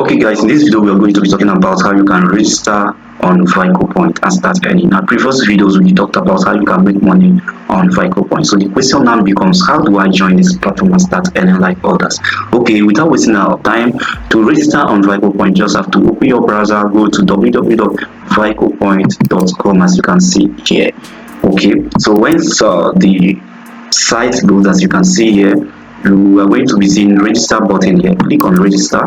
Okay guys, in this video we are going to be talking about how you can register on Vicopoint and start earning. Now previous videos we talked about how you can make money on Vicopoint. So the question now becomes, how do I join this platform and start earning like others? Okay, without wasting our time, to register on Vicopoint, just have to open your browser, go to www.vicopoint.com as you can see here. Okay, so once the site loads, as you can see here, you are going to be seeing register button here. Click on register.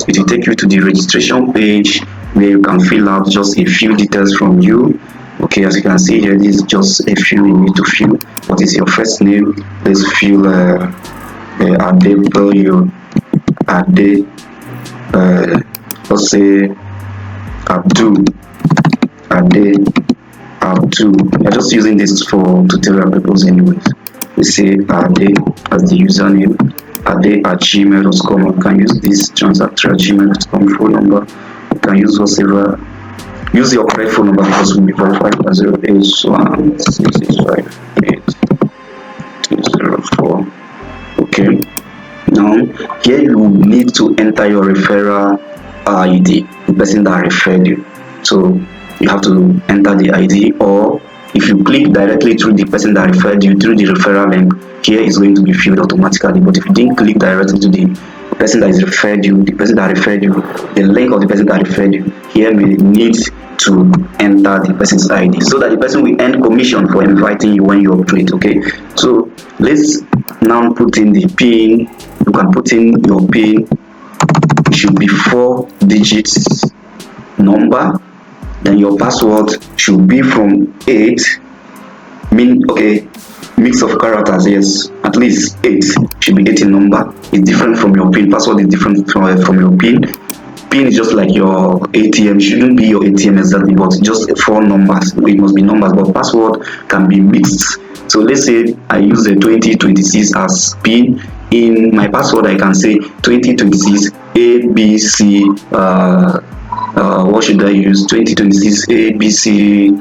It will take you to the registration page where you can fill out just a few details from you. Okay, as you can see here, this is just a few you need to fill. What is your first name? Let's fill Adebayo Ade, let's say Abdul. We're just using this for tutorial purpose anyways. We say Ade as the username, ade@gmail.com. You can use this transact@gmail.com phone number. You can use whatever. Use your correct phone number because we'll be verified as 0816658 Okay. Now here you need to enter your referral ID, the person that referred you. So you have to enter the ID, or if you click directly through the person that referred you through the referral link, here is going to be filled automatically. But if you didn't click directly to the person that is referred you, the link of the person that referred you, here we need to enter the person's ID so that the person will earn commission for inviting you when you upgrade. Okay, so let's now put in the PIN. You can put in your PIN. It should be 4 digits number. Then your password should be from 8 mix of characters. Yes, at least 8 should be 8 in number. It's different from your PIN. Password is different from your PIN. PIN is just like your ATM. Shouldn't be your ATM exactly, but just 4 numbers. It must be numbers, but password can be mixed. So let's say I use the 2026 as PIN. In my password I can say 2026 ABC. What should I use? 2026 ABC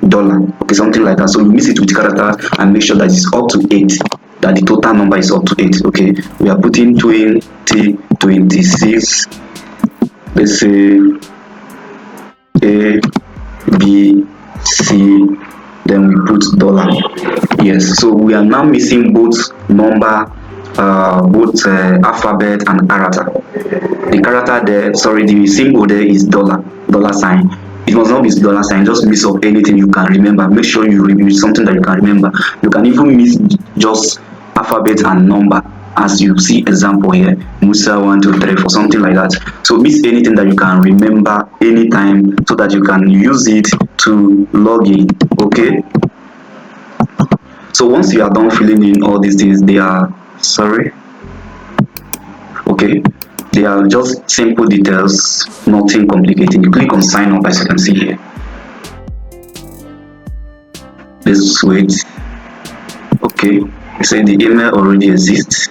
dollar. Okay, something like that. So you mix it with characters and make sure that it's up to 8. That the total number is up to 8. Okay, we are putting 2026. Let's say A B C. Then we put dollar. Yes. So we are now missing both number. Both alphabet and character. The character there, the symbol there is dollar sign. It must not be dollar sign. Just mix up anything you can remember. Make sure you use something that you can remember. You can even mix just alphabet and number, as you see example here, Musa 1 2 3 4, something like that. So mix anything that you can remember anytime so that you can use it to log in. Okay. So once you are done filling in all these things, they are just simple details, nothing complicated. You click on sign up as you can see here. Let's wait. Okay, you say the email already exists.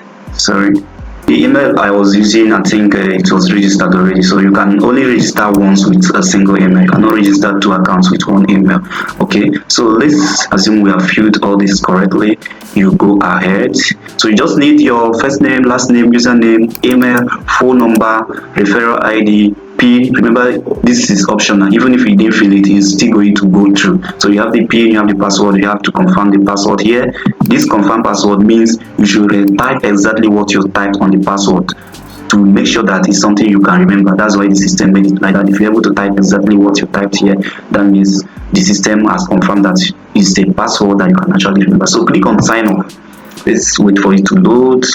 The email I was using, I think it was registered already. So you can only register once with a single email. You cannot register 2 accounts with 1 email. Okay, so let's assume we have filled all this correctly. You go ahead. So you just need your first name, last name, username, email, phone number, referral ID, PIN. Remember, this is optional. Even if you didn't fill it, it's still going to go through. So you have the PIN, you have the password, you have to confirm the password here. This confirm password means you should type exactly what you typed on the password to make sure that it's something you can remember. That's why the system made it like that. If you're able to type exactly what you typed here, that means the system has confirmed that it's the password that you can actually remember. So click on sign up. Let's wait for it to load.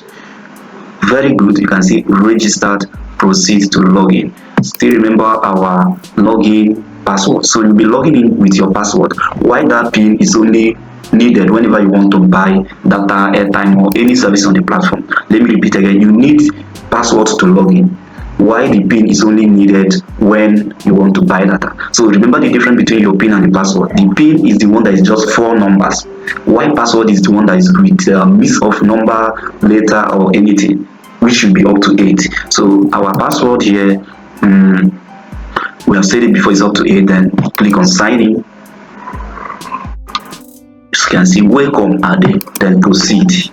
Very good. You can see registered, proceed to login. Still remember our login password. So you'll be logging in with your password. Why that PIN is only needed whenever you want to buy data, airtime, or any service on the platform. Let me repeat again. You need passwords to log in. Why the PIN is only needed when you want to buy data. So remember the difference between your PIN and the password. The PIN is the one that is just 4 numbers. While password is the one that is with a mix of number, letter, or anything, which should be up to 8. So our password here, we have said it before, is up to 8. Then click on sign in. You can see welcome Ade, then proceed.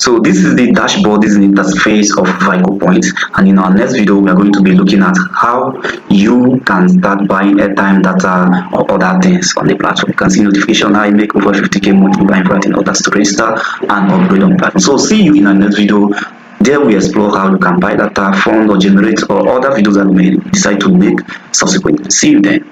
So this is the dashboard, this is the interface of Vicopoint, and in our next video we are going to be looking at how you can start buying airtime, data, or other things on the platform. You can see notification how you make over 50k monthly by inviting others to register and upgrade on the platform. So see you in our next video. There we explore how you can buy data, fund, or generate or other videos that we may decide to make subsequently. See you then.